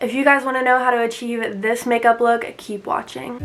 If you guys want to know how to achieve this makeup look, keep watching.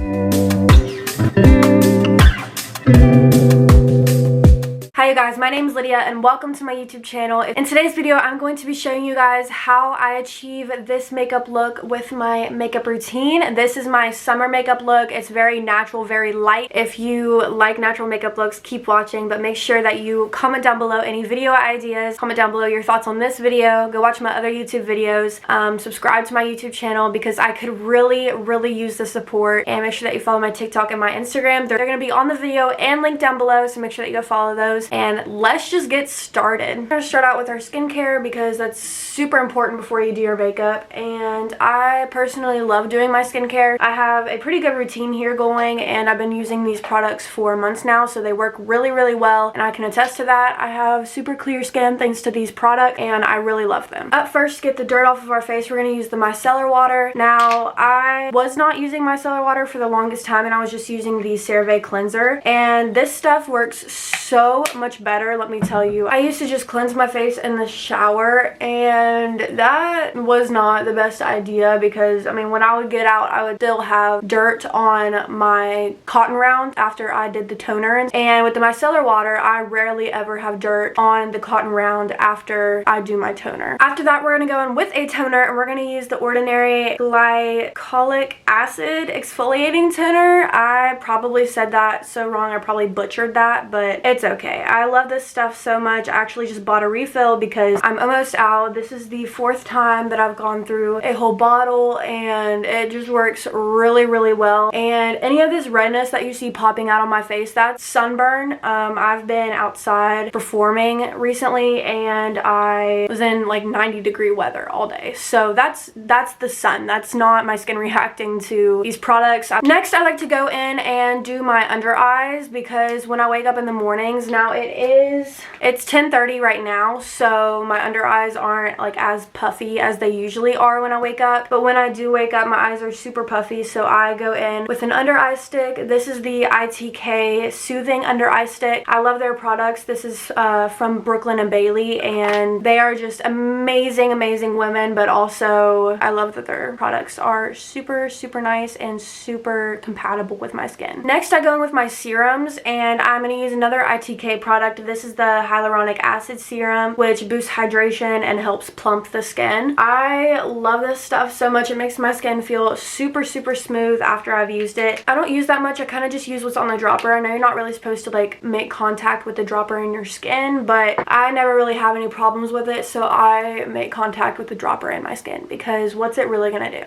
Hi you guys, my name is Lydia and welcome to my YouTube channel. In today's video, I'm going to be showing you guys how I achieve this makeup look with my makeup routine. This is my summer makeup look. It's very natural, very light. If you like natural makeup looks, keep watching, but make sure that you comment down below any video ideas. Comment down below your thoughts on this video. Go watch my other YouTube videos. Subscribe to my YouTube channel because I could really use the support. And make sure that you follow my TikTok and my Instagram. They're going to be on the video and linked down below, so make sure that you go follow those. And let's just get started. We're gonna start out with our skincare because that's super important before you do your makeup, and I personally love doing my skincare. I have a pretty good routine here going, and I've been using these products for months now, so they work really well, and I can attest to that. I have super clear skin thanks to these products, and I really love them. Up first, to get the dirt off of our face, we're gonna use the micellar water. Now, I was not using micellar water for the longest time, and I was just using the CeraVe cleanser, and this stuff works so much better, let me tell you. I used to just cleanse my face in the shower, and that was not the best idea because, I mean, when I would get out, I would still have dirt on my cotton round after I did the toner. And with the micellar water, I rarely ever have dirt on the cotton round after I do my toner. After that, we're gonna go in with a toner, and we're gonna use the Ordinary Glycolic Acid Exfoliating Toner. I probably said that so wrong. I probably butchered that, but it's okay. I love this stuff so much. I actually just bought a refill because I'm almost out. This is the 4th time that I've gone through a whole bottle, and it just works really well. And any of this redness that you see popping out on my face, that's sunburn. I've been outside performing recently, and I was in like 90-degree weather all day. So that's the sun. That's not my skin reacting to these products. Next, I like to go in and do my under eyes because when I wake up in the mornings, now it's 10:30 right now, so my under eyes aren't like as puffy as they usually are when I wake up, but when I do wake up, my eyes are super puffy, so I go in with an under eye stick. This is the ITK Soothing Under Eye Stick. I love their products. This is from Brooklyn & Bailey, and they are just amazing women, but also I love that their products are super nice and super compatible with my skin. Next, I go in with my serums, and I'm going to use another ITK product. This is the Hyaluronic Acid Serum, which boosts hydration and helps plump the skin. I love this stuff so much. It makes my skin feel super smooth after I've used it. I don't use that much. I kind of just use what's on the dropper. I know you're not really supposed to like make contact with the dropper in your skin, but I never really have any problems with it, so I make contact with the dropper in my skin because what's it really gonna do?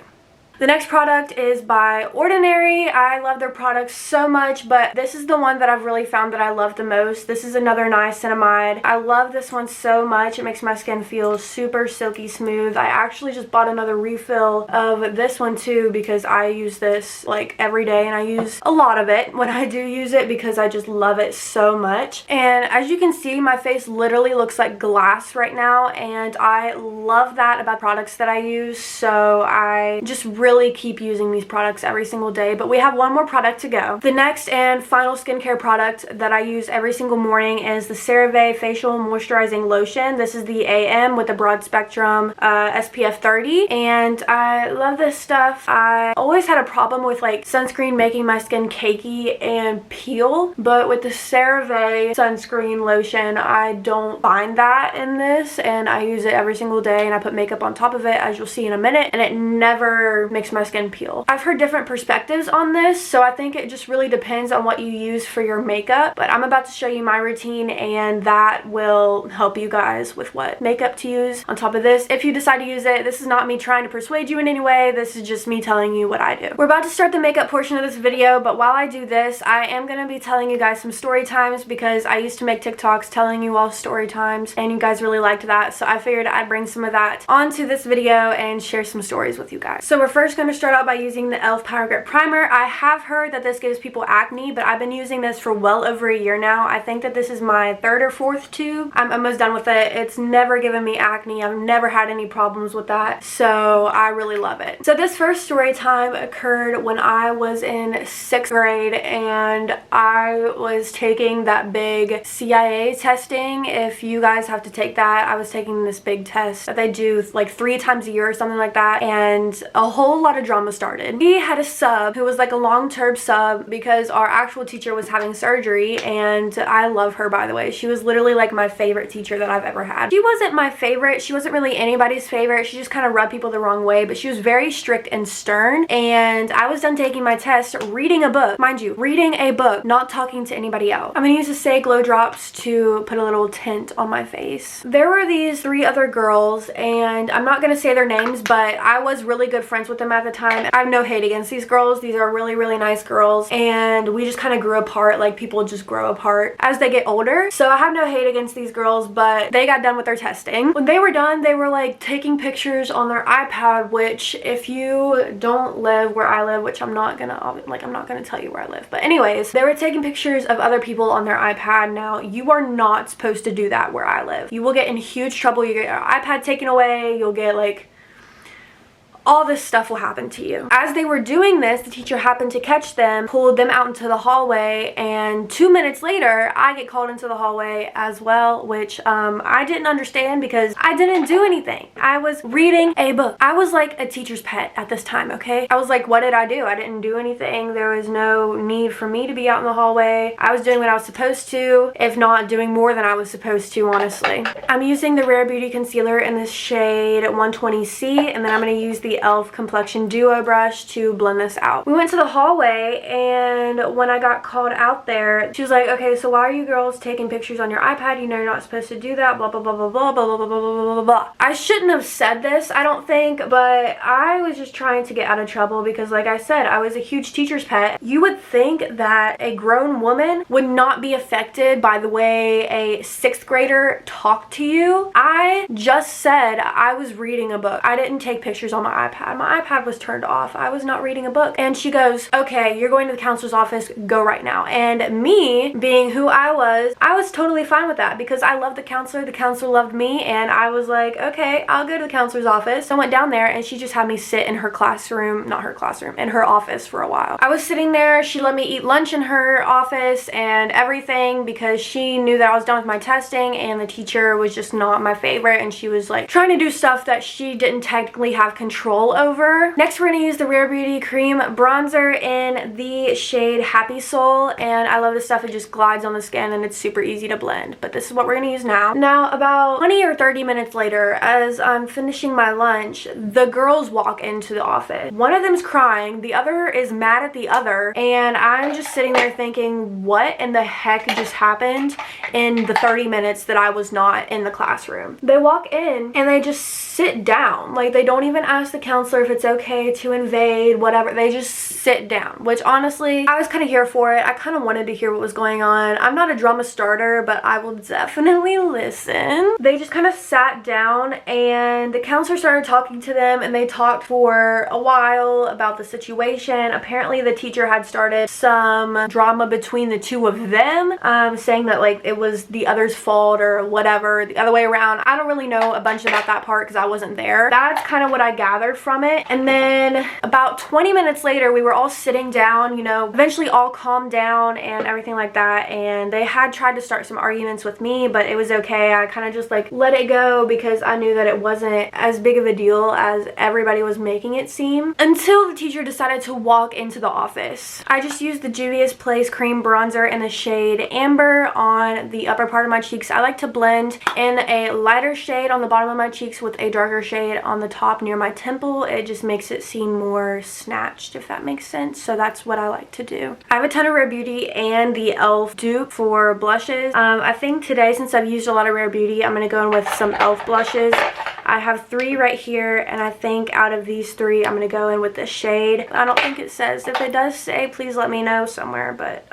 The next product is by Ordinary. I love their products so much, but this is the one that I've really found that I love the most. This is another niacinamide. I love this one so much. It makes my skin feel super silky smooth. I actually just bought another refill of this one too because I use this like every day, and I use a lot of it when I do use it because I just love it so much. And as you can see, my face literally looks like glass right now, and I love that about products that I use, so I just really keep using these products every single day. But we have one more product to go. The next and final skincare product that I use every single morning is the CeraVe Facial Moisturizing Lotion. This is the AM with the broad spectrum SPF 30, and I love this stuff. I always had a problem with like sunscreen making my skin cakey and peel, but with the CeraVe sunscreen lotion, I don't find that in this, and I use it every single day, and I put makeup on top of it, as you'll see in a minute, and it never makes my skin peel. I've heard different perspectives on this, so I think it just really depends on what you use for your makeup, but I'm about to show you my routine, and that will help you guys with what makeup to use on top of this if you decide to use it. This is not me trying to persuade you in any way. This is just me telling you what I do. We're about to start the makeup portion of this video, but while I do this, I am going to be telling you guys some story times because I used to make TikToks telling you all story times, and you guys really liked that, so I figured I'd bring some of that onto this video and share some stories with you guys. So we're first first going to start out by using the e.l.f. Power Grip Primer. I have heard that this gives people acne, but I've been using this for well over a year now. I think that this is my third or fourth tube. I'm almost done with it. It's never given me acne. I've never had any problems with that, so I really love it. So this first story time occurred when I was in 6th grade, and I was taking that big CIA testing. If you guys have to take that, I was taking this big test that they do like 3 times a year or something like that, and a whole lot of drama started. We had a sub who was like a long-term sub because our actual teacher was having surgery, and I love her, by the way. She was literally like my favorite teacher that I've ever had. She wasn't my favorite. She wasn't really anybody's favorite. She just kind of rubbed people the wrong way, but she was very strict and stern. And I was done taking my test, reading a book, mind you, reading a book, not talking to anybody else. I'm gonna use the Say Glow Drops to put a little tint on my face. There were these 3 other girls, and I'm not gonna say their names, but I was really good friends with them at the time. I have no hate against these girls. These are really, really nice girls, and we just kind of grew apart like people just grow apart as they get older. So I have no hate against these girls, but they got done with their testing. When they were done, they were like taking pictures on their iPad, which if you don't live where I live, which I'm not gonna tell you where I live, but anyways, they were taking pictures of other people on their iPad. Now, you are not supposed to do that where I live. You will get in huge trouble. You get your iPad taken away. You'll get like all this stuff will happen to you. As they were doing this, the teacher happened to catch them, pulled them out into the hallway, and 2 minutes later, I get called into the hallway as well, which I didn't understand because I didn't do anything. I was reading a book. I was like a teacher's pet at this time, okay? I was like, what did I do? I didn't do anything. There was no need for me to be out in the hallway. I was doing what I was supposed to, if not doing more than I was supposed to, honestly. I'm using the Rare Beauty Concealer in this shade 120C, and then I'm going to use the e.l.f. Complexion Duo brush to blend this out. We went to the hallway, and when I got called out there, she was like, okay, so why are you girls taking pictures on your iPad? You know you're not supposed to do that, blah, blah, blah, blah, blah, blah, blah, blah, blah, blah, blah. I shouldn't have said this, I don't think, but I was just trying to get out of trouble because, like I said, I was a huge teacher's pet. You would think that a grown woman would not be affected by the way a 6th grader talked to you. I just said I was reading a book. I didn't take pictures on my iPad. My iPad was turned off. I was not reading a book. And she goes, okay, you're going to the counselor's office. Go right now. And me, being who I was totally fine with that because I loved the counselor. The counselor loved me. And I was like, okay, I'll go to the counselor's office. So I went down there, and she just had me sit in her classroom, not her classroom, in her office for a while. I was sitting there. She let me eat lunch in her office and everything because she knew that I was done with my testing, and the teacher was just not my favorite, and she was like trying to do stuff that she didn't technically have control over. Next, we're going to use the Rare Beauty Cream Bronzer in the shade Happy Soul, and I love this stuff. It just glides on the skin, and it's super easy to blend, but this is what we're going to use now. Now, about 20 or 30 minutes later, as I'm finishing my lunch, the girls walk into the office. One of them's crying, the other is mad at the other, and I'm just sitting there thinking, what in the heck just happened in the 30 minutes that I was not in the classroom? They walk in, and they just sit down. Like, they don't even ask the counselor if it's okay to invade, whatever. They just sit down, which honestly, I was kind of here for it. I kind of wanted to hear what was going on. I'm not a drama starter, but I will definitely listen. They just kind of sat down, and the counselor started talking to them, and they talked for a while about the situation. Apparently, the teacher had started some drama between the 2 of them, saying that like it was the other's fault or whatever, the other way around. I don't really know a bunch about that part because I wasn't there. That's kind of what I gathered from it. And then about 20 minutes later, we were all sitting down, you know, eventually all calmed down and everything like that, and they had tried to start some arguments with me, but it was okay. I kind of just like let it go because I knew that it wasn't as big of a deal as everybody was making it seem, until the teacher decided to walk into the office. I just used the Juvia's Place Cream Bronzer in the shade Amber on the upper part of my cheeks. I like to blend in a lighter shade on the bottom of my cheeks with a darker shade on the top near my temple. It just makes it seem more snatched, if that makes sense. So that's what I like to do. I have a ton of Rare Beauty and the e.l.f. dupe for blushes. I think today, since I've used a lot of Rare Beauty, I'm going to go in with some e.l.f. blushes. I have 3 right here, and I think out of these 3, I'm going to go in with this shade. I don't think it says. If it does say, please let me know somewhere, but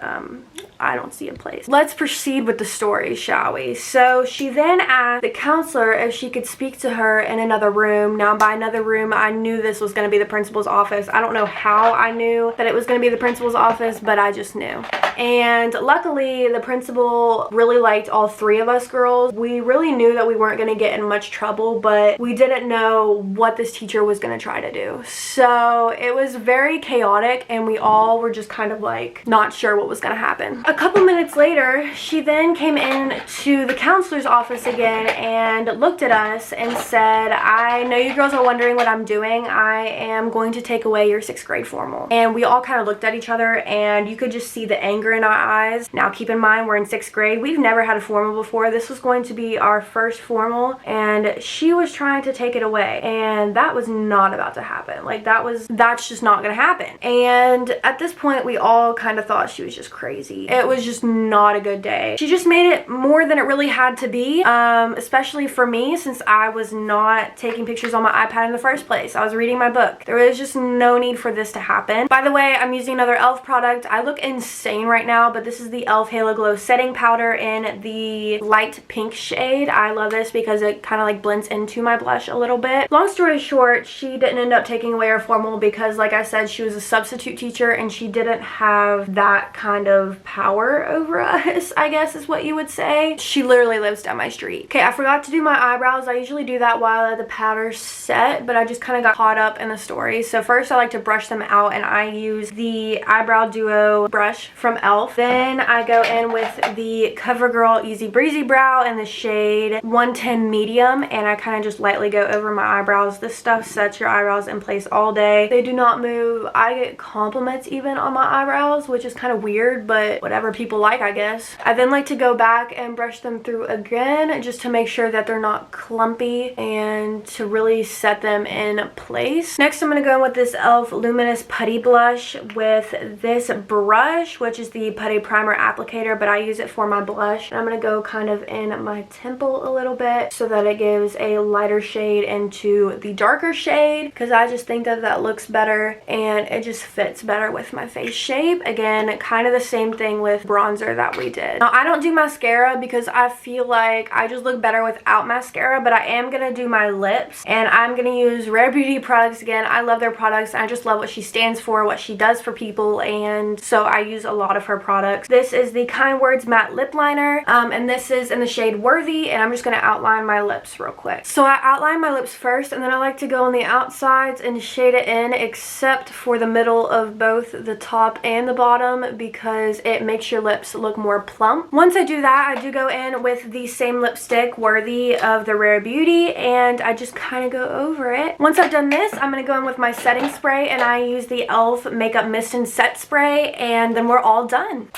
I don't see a place. Let's proceed with the story, shall we? So she then asked the counselor if she could speak to her in another room. Now by another room, I knew this was going to be the principal's office. I don't know how I knew that it was going to be the principal's office, but I just knew. And luckily the principal really liked all three of us girls. We really knew that we weren't going to get in much trouble, but we didn't know what this teacher was going to try to do. So it was very chaotic and we all were just kind of like not sure what was going to happen. A couple minutes later, she then came in to the counselor's office again and looked at us and said, I know you girls are wondering what I'm doing. I am going to take away your 6th grade formal. And we all kind of looked at each other and you could just see the anger in our eyes. Now keep in mind, we're in 6th grade. We've never had a formal before. This was going to be our first formal and she was trying to take it away, and that was not about to happen. Like that's just not gonna happen. And at this point we all kind of thought she was just crazy. It was just not a good day. She just made it more than it really had to be, especially for me, since I was not taking pictures on my iPad in the first place. I was reading my book. There was just no need for this to happen. By the way, I'm using another e.l.f. product. I look insane right now, but this is the e.l.f. Halo Glow setting powder in the light pink shade. I love this because it kind of like blends into my blush a little bit. Long story short, she didn't end up taking away her formal because, like I said, she was a substitute teacher and she didn't have that kind of power over us, I guess is what you would say. She literally lives down my street. Okay, I forgot to do my eyebrows. I usually do that while I let the powder set, but I just kind of got caught up in the story. So first I like to brush them out and I use the Eyebrow Duo brush from e.l.f. Then I go in with the CoverGirl Easy Breezy Brow in the shade 110 Medium, and I kind of just lightly go over my eyebrows. This stuff sets your eyebrows in place all day. They do not move. I get compliments even on my eyebrows, which is kind of weird, but whatever people like, I guess. I then like to go back and brush them through again just to make sure that they're not clumpy and to really set them in place. Next, I'm going to go in with this e.l.f. Luminous Putty Blush with this brush, which is the Putty Primer Applicator, but I use it for my blush. And I'm going to go kind of in my temple a little bit so that it gives a lighter shade into the darker shade, because I just think that that looks better and it just fits better with my face shape. Again, kind of the same thing with bronzer that we did. Now, I don't do mascara because I feel like I just look better without mascara, but I am going to do my lips and I'm going to use Rare Beauty products again. I love their products. I just love what she stands for, what she does for people, and so I use a lot of her products. This is the Kind Words Matte Lip Liner, and this is in the shade Worthy, and I'm just going to outline my lips real quick. So I outline my lips first, and then I like to go on the outsides and shade it in, except for the middle of both the top and the bottom, because it makes your lips look more plump. Once I do that, I do go in with the same lipstick, Worthy, of the Rare Beauty, and I just kind of go over it. Once I've done this, I'm going to go in with my setting spray, and I use the e.l.f. Makeup Mist and Set Spray, and then we're all done.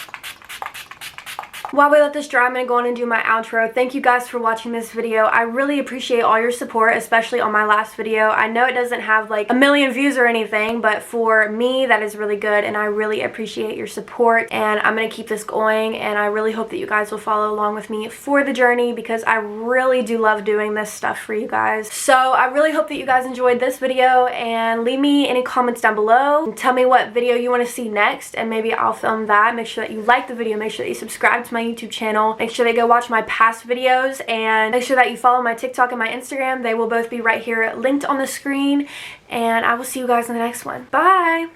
While we let this dry, I'm going to go on and do my outro. Thank you guys for watching this video. I really appreciate all your support, especially on my last video. I know it doesn't have like a million views or anything, but for me, that is really good, and I really appreciate your support, and I'm going to keep this going, and I really hope that you guys will follow along with me for the journey, because I really do love doing this stuff for you guys. So I really hope that you guys enjoyed this video, and leave me any comments down below and tell me what video you want to see next, and maybe I'll film that. Make sure that you like the video, make sure that you subscribe to my YouTube channel, make sure that you go watch my past videos, and make sure that you follow my TikTok and my Instagram. They will both be right here linked on the screen, and I will see you guys in the next one. Bye!